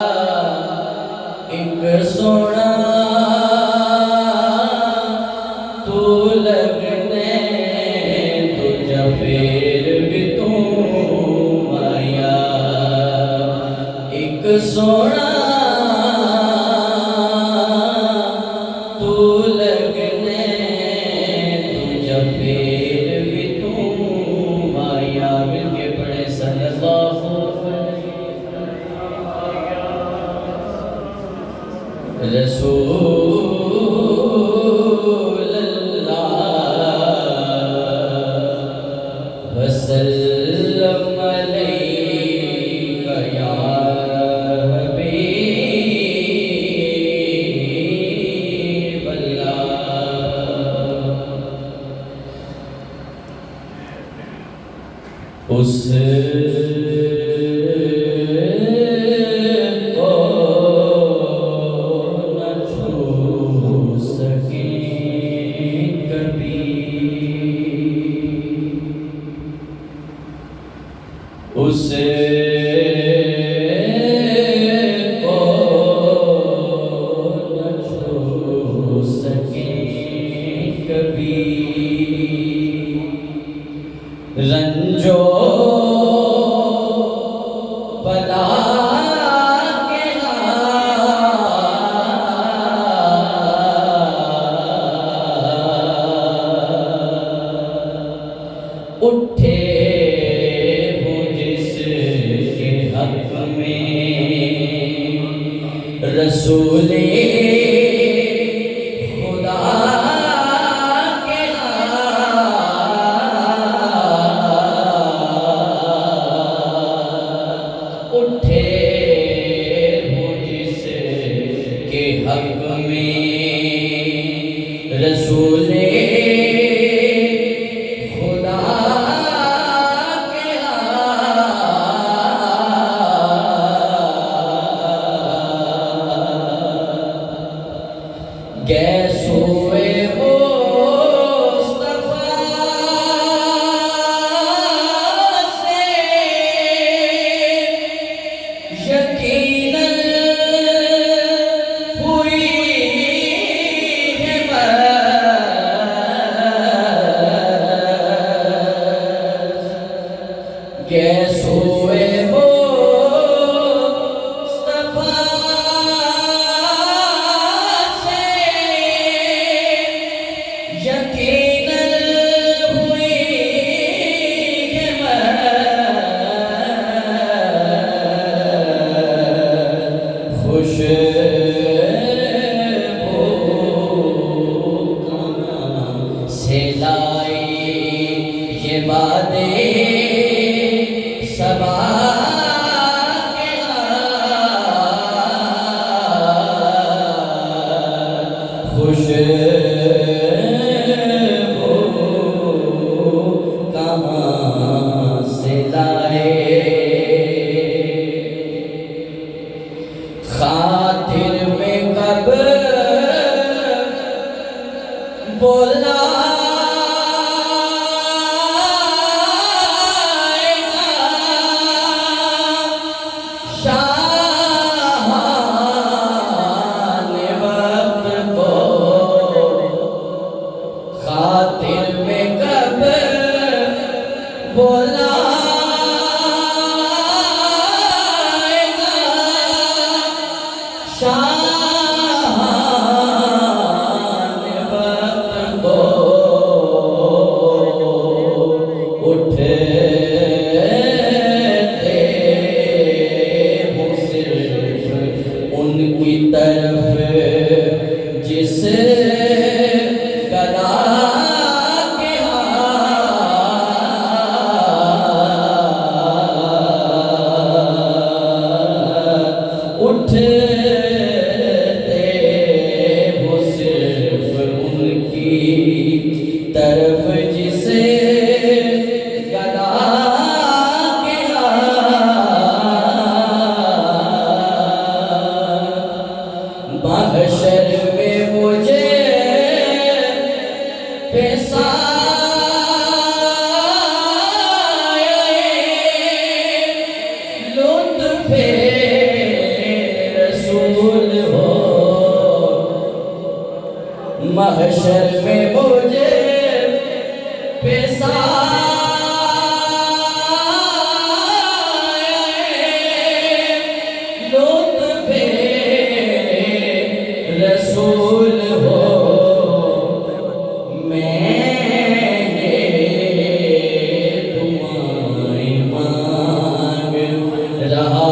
ایک سونا تو لگنے تجھا پھر بھی تم آیا ایک سونا تو لگنے تجھا پھر بھی تم آیا مل کے پڑھے صلی اللہ رسول اللہ وسلم علیک یا حبیب اللہ اس اس کو نہ چھو سکیں کبھی رنجو بلا کے اٹھے رسول خدا کے اٹھے ہوں جس کے حق میں رسول گیسوئے مصطفیٰ سے یقیناً ہوئی ہے بس گیسوئے سے لائی یہ باتیں صبا کے خوش کہاں سے لائے خاطر میں کب بولا شاہان وقت کو خاطر میں کب بولا طرف جس گدا کے اٹھتے وہ صرف ان کی طرف جس گدا کے محشر میں مجھے لطف محشر میں مجھے پیسائے لطف رسول ہو میں دعائیں مانگ رہا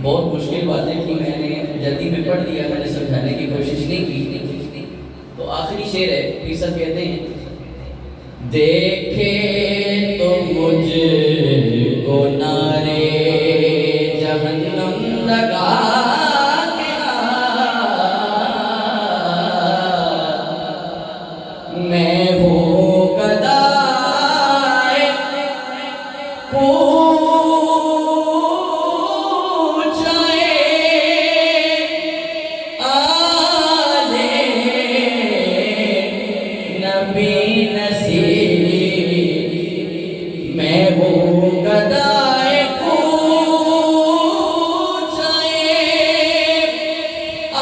بہت مشکل باتیں تھی، میں نے جلدی میں پڑھ دیا، میں نے سمجھانے کی کوشش نہیں کی۔ تو آخری شعر ہے، پیر صاحب کہتے ہیں دیکھے تو مجھ کو نارے جہنم لگا کے میں ہوں گدائے میں ہوں گدائے کوچے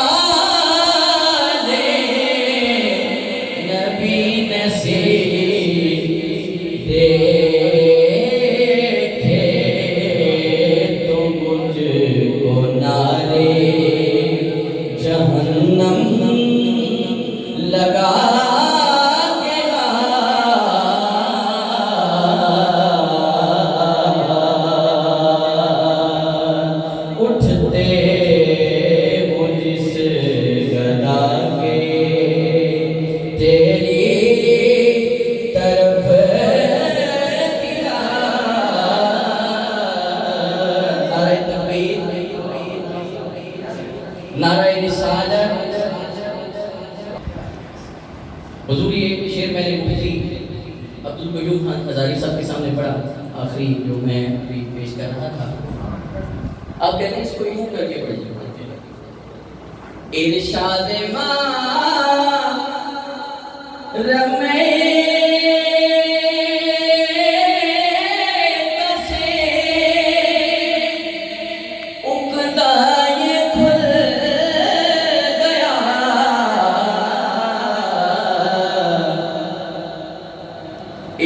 آلے نبی نصیب دیکھے تو مجھ کو نارے جہنم لگا نعرہ رسالت۔ حضور یہ شعر میں نے مفتی عبدالقیوم خان ہزاری صاحب کے سامنے پڑھا، آخری جو میں ابھی پیش کر رہا تھا۔ آپ کہتے ہیں اس کو یوں کر کے پڑھیے، ارشاد ماں رمے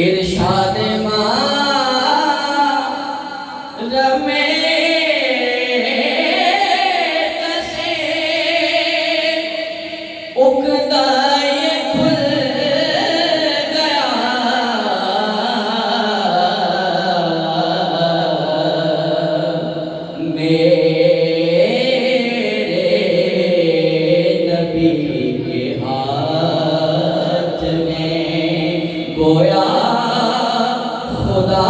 ارشاد ماں رمے کسے اقدائے کھل گیا میرے نبی کے ہاتھ میں گویا خدا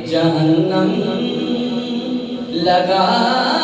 جہنم لگا